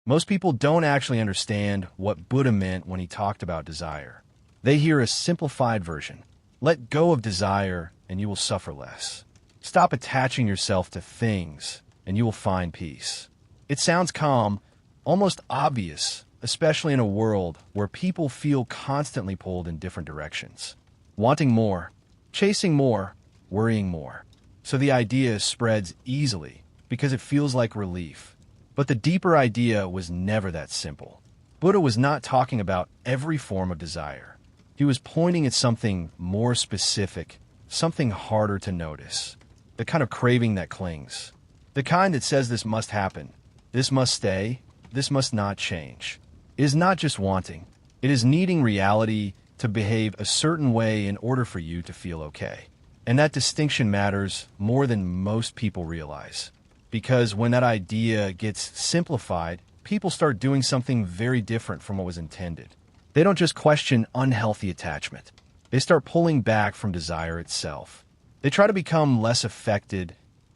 Most people don't actually understand what Buddha meant when he talked about desire. They hear a simplified version. Let go of desire and you will suffer less. Stop attaching yourself to things and you will find peace. It sounds calm, almost obvious, especially in a world where people feel constantly pulled in different directions. Wanting more, chasing more, worrying more. So the idea spreads easily because it feels like relief. But the deeper idea was never that simple. Buddha was not talking about every form of desire. He was pointing at something more specific, something harder to notice. The kind of craving that clings. The kind that says this must happen, this must stay, this must not change. It is not just wanting. It is needing reality to behave a certain way in order for you to feel okay. And that distinction matters more than most people realize. Because when that idea gets simplified, people start doing something very different from what was intended. They don't just question unhealthy attachment. They start pulling back from desire itself. They try to become less affected,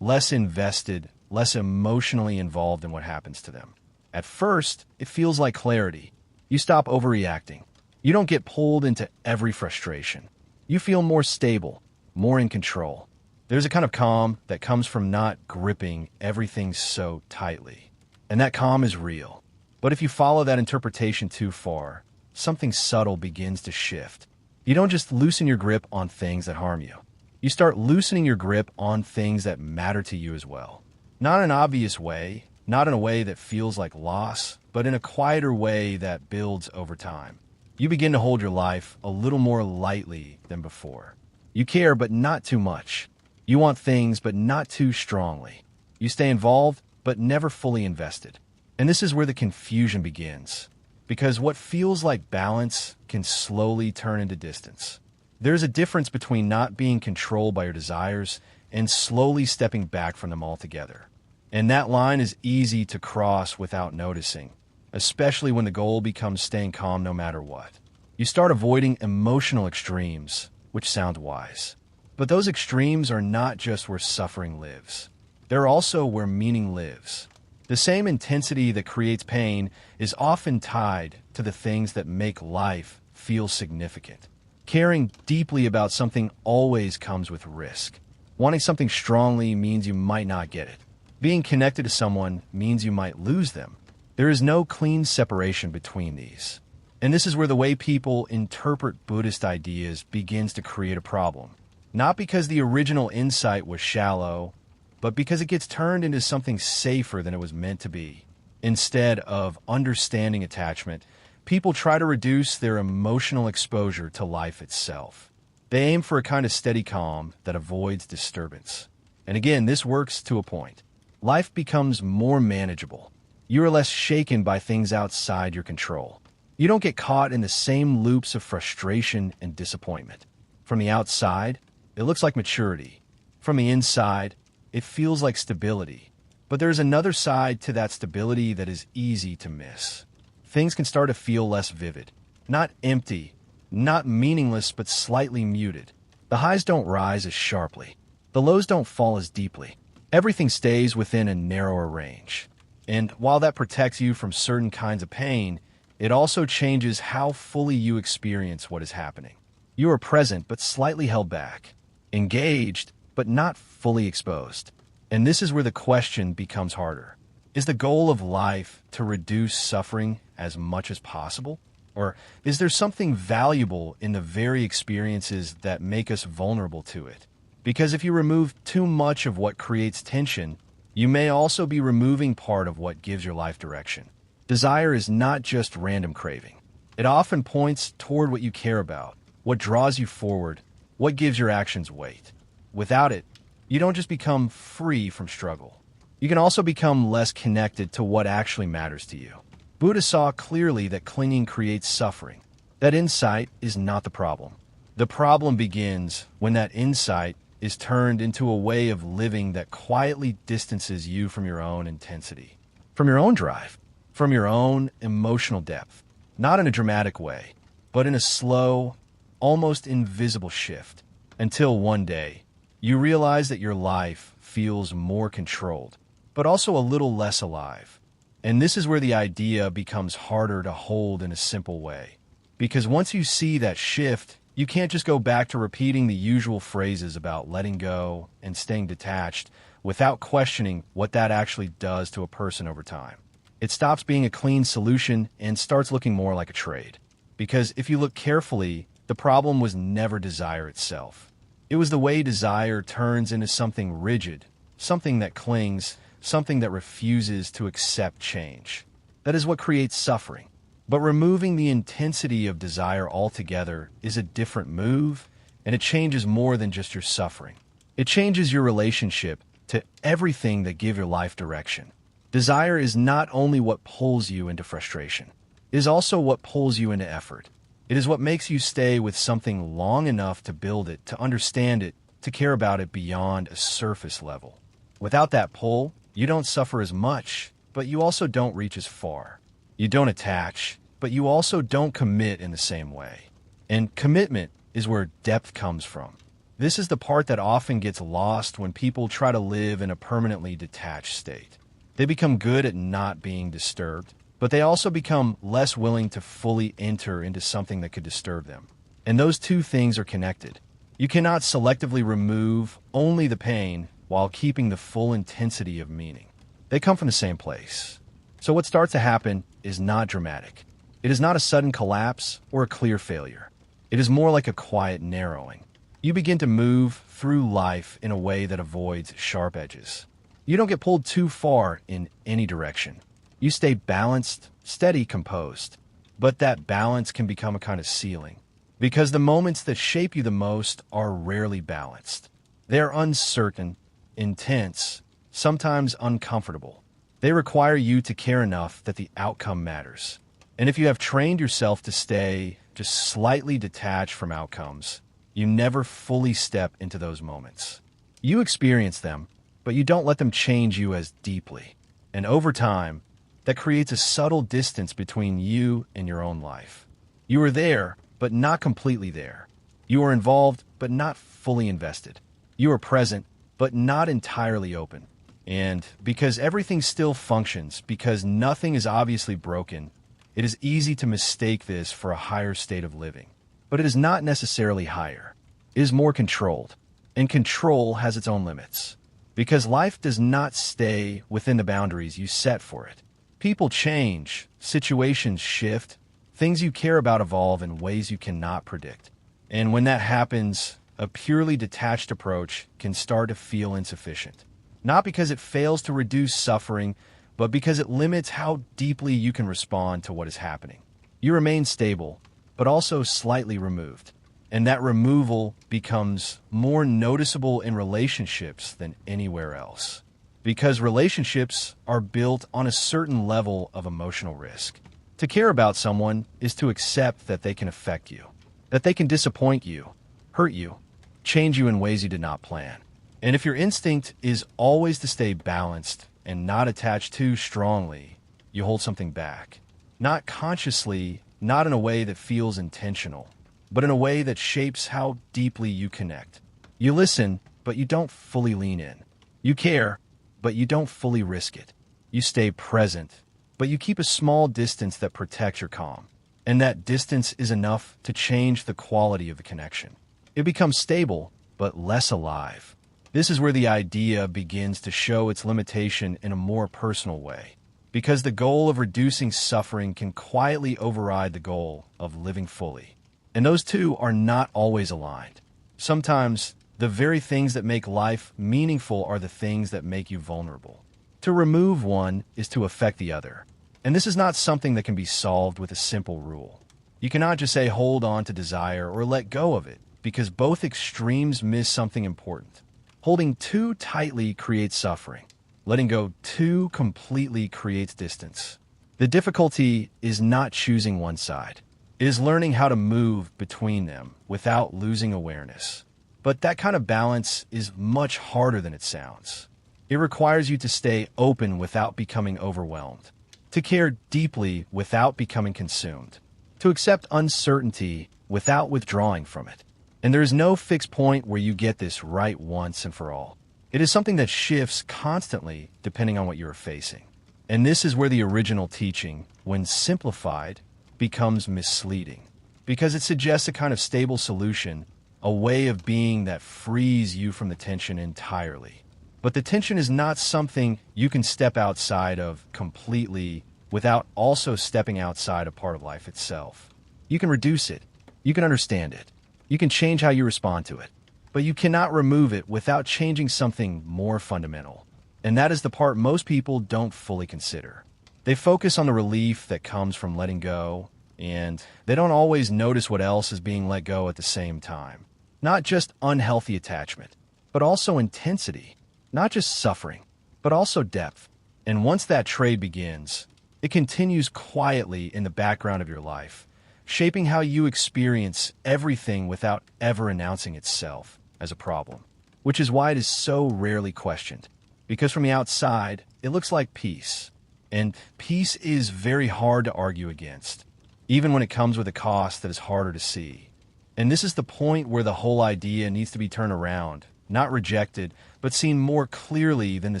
less invested, less emotionally involved in what happens to them. At first, it feels like clarity. You stop overreacting. You don't get pulled into every frustration. You feel more stable, more in control. There's a kind of calm that comes from not gripping everything so tightly. And that calm is real. But if you follow that interpretation too far, something subtle begins to shift. You don't just loosen your grip on things that harm you. You start loosening your grip on things that matter to you as well. Not in an obvious way, not in a way that feels like loss, but in a quieter way that builds over time. You begin to hold your life a little more lightly than before. You care, but not too much. You want things, but not too strongly. You stay involved, but never fully invested. And this is where the confusion begins. Because what feels like balance can slowly turn into distance. There's a difference between not being controlled by your desires and slowly stepping back from them altogether. And that line is easy to cross without noticing, especially when the goal becomes staying calm no matter what. You start avoiding emotional extremes, which sound wise. But those extremes are not just where suffering lives. They're also where meaning lives. The same intensity that creates pain is often tied to the things that make life feel significant. Caring deeply about something always comes with risk. Wanting something strongly means you might not get it. Being connected to someone means you might lose them. There is no clean separation between these. And this is where the way people interpret Buddhist ideas begins to create a problem. Not because the original insight was shallow, but because it gets turned into something safer than it was meant to be. Instead of understanding attachment, people try to reduce their emotional exposure to life itself. They aim for a kind of steady calm that avoids disturbance. And again, this works to a point. Life becomes more manageable. You are less shaken by things outside your control. You don't get caught in the same loops of frustration and disappointment. From the outside, it looks like maturity. From the inside, it feels like stability. But there's another side to that stability that is easy to miss. Things can start to feel less vivid. Not empty, not meaningless, but slightly muted. The highs don't rise as sharply. The lows don't fall as deeply. Everything stays within a narrower range. And while that protects you from certain kinds of pain, it also changes how fully you experience what is happening. You are present, but slightly held back. Engaged, but not fully exposed. And this is where the question becomes harder. Is the goal of life to reduce suffering as much as possible? Or is there something valuable in the very experiences that make us vulnerable to it? Because if you remove too much of what creates tension, you may also be removing part of what gives your life direction. Desire is not just random craving. It often points toward what you care about, what draws you forward, what gives your actions weight. Without it, you don't just become free from struggle. You can also become less connected to what actually matters to you. Buddha saw clearly that clinging creates suffering. That insight is not the problem. The problem begins when that insight is turned into a way of living that quietly distances you from your own intensity, from your own drive, from your own emotional depth. Not in a dramatic way, but in a slow, almost invisible shift, until one day, you realize that your life feels more controlled, but also a little less alive. And this is where the idea becomes harder to hold in a simple way. Because once you see that shift, you can't just go back to repeating the usual phrases about letting go and staying detached without questioning what that actually does to a person over time. It stops being a clean solution and starts looking more like a trade. Because if you look carefully, the problem was never desire itself. It was the way desire turns into something rigid, something that clings, something that refuses to accept change. That is what creates suffering. But removing the intensity of desire altogether is a different move, and it changes more than just your suffering. It changes your relationship to everything that gives your life direction. Desire is not only what pulls you into frustration, it is also what pulls you into effort. It is what makes you stay with something long enough to build it, to understand it, to care about it beyond a surface level. Without that pull, you don't suffer as much, but you also don't reach as far. You don't attach, but you also don't commit in the same way. And commitment is where depth comes from. This is the part that often gets lost when people try to live in a permanently detached state. They become good at not being disturbed, but they also become less willing to fully enter into something that could disturb them. And those two things are connected. You cannot selectively remove only the pain while keeping the full intensity of meaning. They come from the same place. So what starts to happen is not dramatic. It is not a sudden collapse or a clear failure. It is more like a quiet narrowing. You begin to move through life in a way that avoids sharp edges. You don't get pulled too far in any direction. You stay balanced, steady, composed. But that balance can become a kind of ceiling, because the moments that shape you the most are rarely balanced. They are uncertain, intense, sometimes uncomfortable. They require you to care enough that the outcome matters. And if you have trained yourself to stay just slightly detached from outcomes, you never fully step into those moments. You experience them, but you don't let them change you as deeply. And over time, that creates a subtle distance between you and your own life. You are there, but not completely there. You are involved, but not fully invested. You are present, but not entirely open. And because everything still functions, because nothing is obviously broken, it is easy to mistake this for a higher state of living. But it is not necessarily higher. It is more controlled. And control has its own limits. Because life does not stay within the boundaries you set for it. People change, situations shift, things you care about evolve in ways you cannot predict. And when that happens, a purely detached approach can start to feel insufficient. Not because it fails to reduce suffering, but because it limits how deeply you can respond to what is happening. You remain stable, but also slightly removed. And that removal becomes more noticeable in relationships than anywhere else. Because relationships are built on a certain level of emotional risk. To care about someone is to accept that they can affect you, that they can disappoint you, hurt you, change you in ways you did not plan. And if your instinct is always to stay balanced and not attach too strongly, you hold something back. Not consciously, not in a way that feels intentional, but in a way that shapes how deeply you connect. You listen, but you don't fully lean in. You care, but you don't fully risk it. You stay present, but you keep a small distance that protects your calm. And that distance is enough to change the quality of the connection. It becomes stable, but less alive. This is where the idea begins to show its limitation in a more personal way, because the goal of reducing suffering can quietly override the goal of living fully. And those two are not always aligned. Sometimes, the very things that make life meaningful are the things that make you vulnerable. To remove one is to affect the other. And this is not something that can be solved with a simple rule. You cannot just say hold on to desire or let go of it, because both extremes miss something important. Holding too tightly creates suffering. Letting go too completely creates distance. The difficulty is not choosing one side. It is learning how to move between them without losing awareness. But that kind of balance is much harder than it sounds. It requires you to stay open without becoming overwhelmed, to care deeply without becoming consumed, to accept uncertainty without withdrawing from it. And there is no fixed point where you get this right once and for all. It is something that shifts constantly depending on what you are facing. And this is where the original teaching, when simplified, becomes misleading, because it suggests a kind of stable solution, a way of being that frees you from the tension entirely. But the tension is not something you can step outside of completely without also stepping outside a part of life itself. You can reduce it, you can understand it, you can change how you respond to it, but you cannot remove it without changing something more fundamental. And that is the part most people don't fully consider. They focus on the relief that comes from letting go, and they don't always notice what else is being let go at the same time. Not just unhealthy attachment, but also intensity. Not just suffering, but also depth. And once that trade begins, it continues quietly in the background of your life, shaping how you experience everything without ever announcing itself as a problem. Which is why it is so rarely questioned. Because from the outside, it looks like peace. And peace is very hard to argue against, even when it comes with a cost that is harder to see. And this is the point where the whole idea needs to be turned around, not rejected, but seen more clearly than the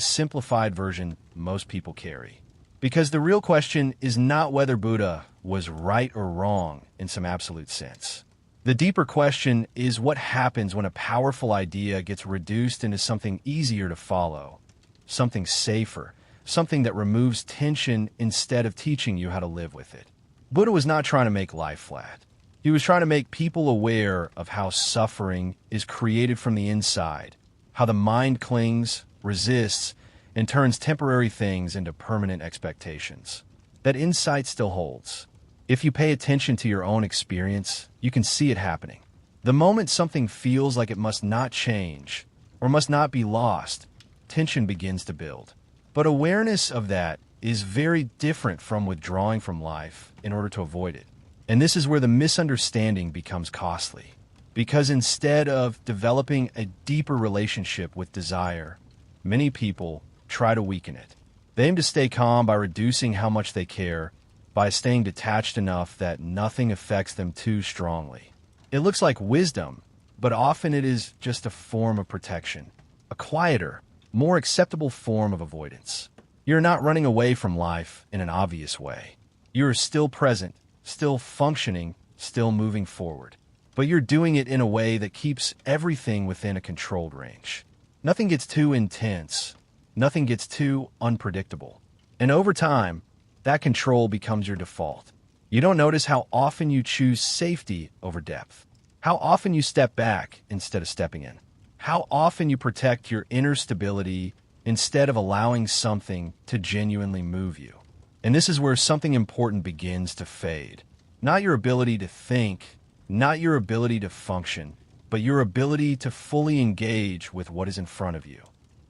simplified version most people carry. Because the real question is not whether Buddha was right or wrong in some absolute sense. The deeper question is what happens when a powerful idea gets reduced into something easier to follow, something safer, something that removes tension instead of teaching you how to live with it. Buddha was not trying to make life flat. He was trying to make people aware of how suffering is created from the inside, how the mind clings, resists, and turns temporary things into permanent expectations. That insight still holds. If you pay attention to your own experience, you can see it happening. The moment something feels like it must not change or must not be lost, tension begins to build. But awareness of that is very different from withdrawing from life in order to avoid it. And this is where the misunderstanding becomes costly. Because instead of developing a deeper relationship with desire, many people try to weaken it. They aim to stay calm by reducing how much they care, by staying detached enough that nothing affects them too strongly. It looks like wisdom, but often it is just a form of protection, a quieter, more acceptable form of avoidance. You're not running away from life in an obvious way. You are still present, still functioning, still moving forward. But you're doing it in a way that keeps everything within a controlled range. Nothing gets too intense. Nothing gets too unpredictable. And over time, that control becomes your default. You don't notice how often you choose safety over depth. How often you step back instead of stepping in. How often you protect your inner stability instead of allowing something to genuinely move you. And this is where something important begins to fade. Not your ability to think, not your ability to function, but your ability to fully engage with what is in front of you.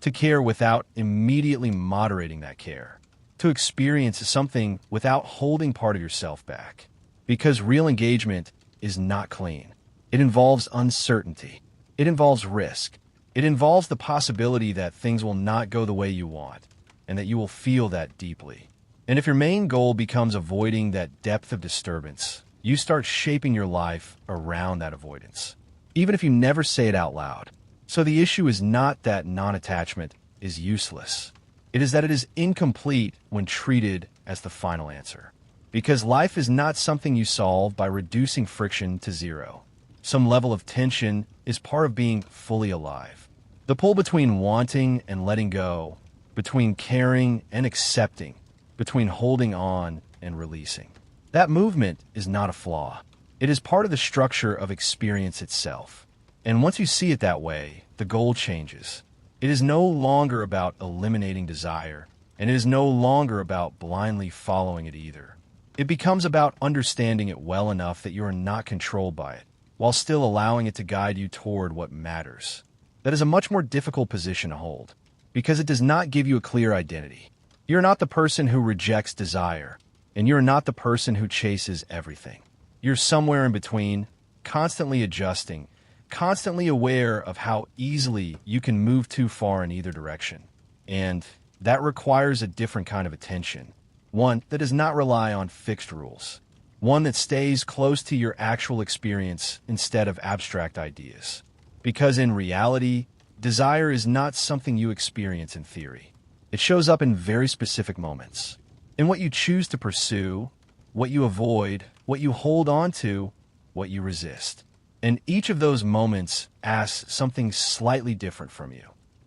To care without immediately moderating that care. To experience something without holding part of yourself back. Because real engagement is not clean. It involves uncertainty. It involves risk. It involves the possibility that things will not go the way you want, and that you will feel that deeply. And if your main goal becomes avoiding that depth of disturbance, you start shaping your life around that avoidance, even if you never say it out loud. So the issue is not that non-attachment is useless. It is that it is incomplete when treated as the final answer. Because life is not something you solve by reducing friction to zero. Some level of tension is part of being fully alive. The pull between wanting and letting go, between caring and accepting, between holding on and releasing. That movement is not a flaw. It is part of the structure of experience itself. And once you see it that way, the goal changes. It is no longer about eliminating desire, and it is no longer about blindly following it either. It becomes about understanding it well enough that you are not controlled by it, while still allowing it to guide you toward what matters. That is a much more difficult position to hold, because it does not give you a clear identity. You're not the person who rejects desire, and you're not the person who chases everything. You're somewhere in between, constantly adjusting, constantly aware of how easily you can move too far in either direction. And that requires a different kind of attention, one that does not rely on fixed rules. One that stays close to your actual experience instead of abstract ideas. Because in reality, desire is not something you experience in theory. It shows up in very specific moments. In what you choose to pursue, what you avoid, what you hold on to, what you resist. And each of those moments asks something slightly different from you.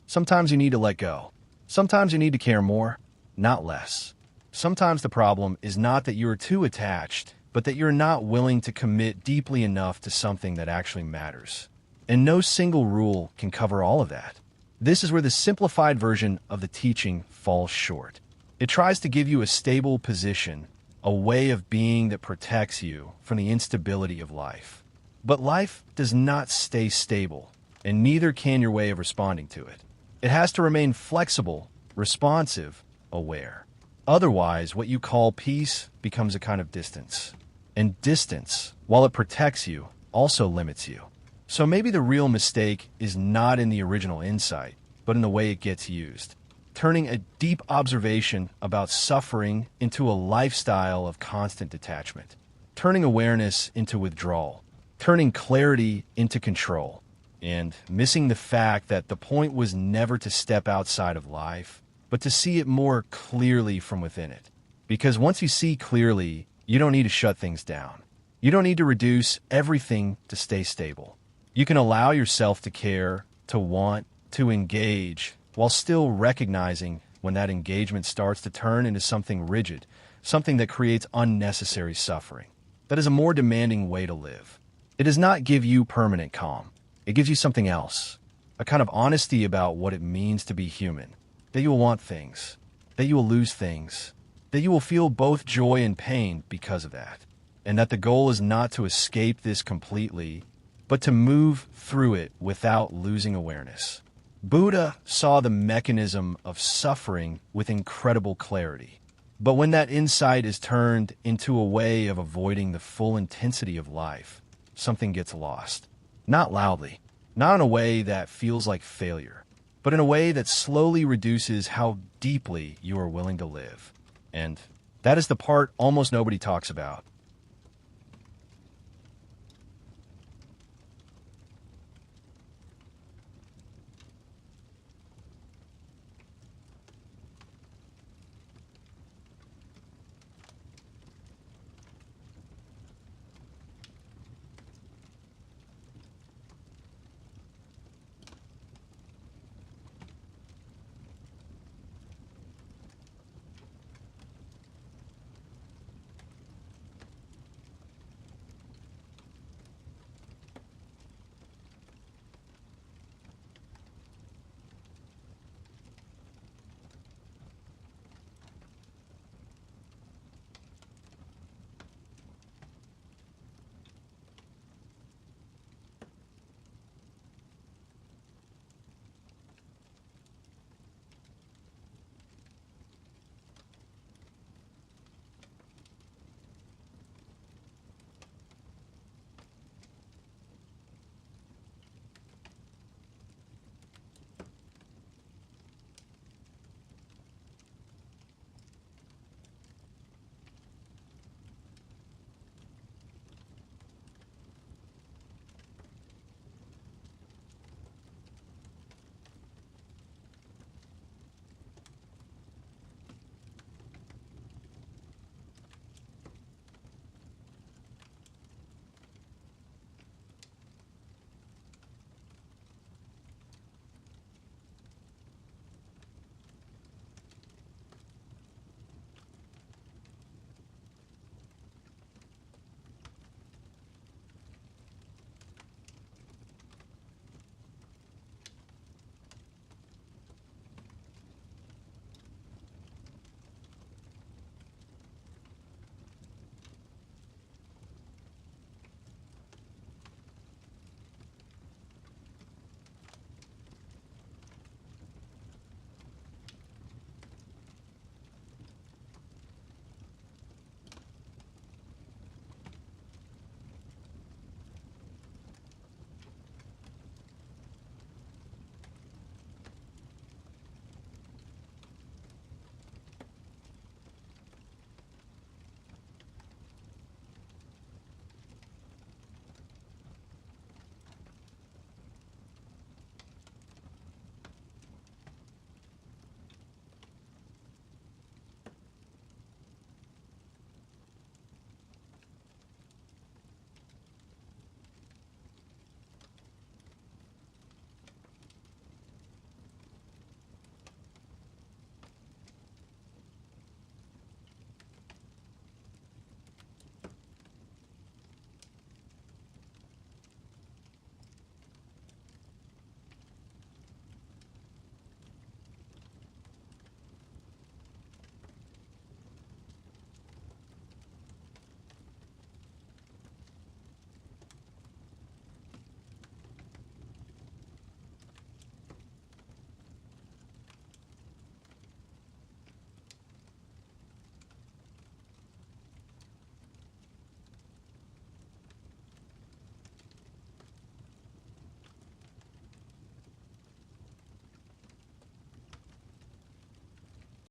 Sometimes you need to let go. Sometimes you need to care more, not less. Sometimes the problem is not that you are too attached, but that you're not willing to commit deeply enough to something that actually matters. And no single rule can cover all of that. This is where the simplified version of the teaching falls short. It tries to give you a stable position, a way of being that protects you from the instability of life. But life does not stay stable, and neither can your way of responding to it. It has to remain flexible, responsive, aware. Otherwise, what you call peace becomes a kind of distance. And distance, while it protects you, also limits you. So maybe the real mistake is not in the original insight, but in the way it gets used. Turning a deep observation about suffering into a lifestyle of constant detachment. Turning awareness into withdrawal. Turning clarity into control. And missing the fact that the point was never to step outside of life, but to see it more clearly from within it. Because once you see clearly, you don't need to shut things down. You don't need to reduce everything to stay stable. You can allow yourself to care, to want, to engage, while still recognizing when that engagement starts to turn into something rigid, something that creates unnecessary suffering. That is a more demanding way to live. It does not give you permanent calm. It gives you something else, a kind of honesty about what it means to be human, that you will want things, that you will lose things, that you will feel both joy and pain because of that, and that the goal is not to escape this completely, but to move through it without losing awareness. Buddha saw the mechanism of suffering with incredible clarity. But when that insight is turned into a way of avoiding the full intensity of life, something gets lost. Not loudly, not in a way that feels like failure, but in a way that slowly reduces how deeply you are willing to live. And that is the part almost nobody talks about.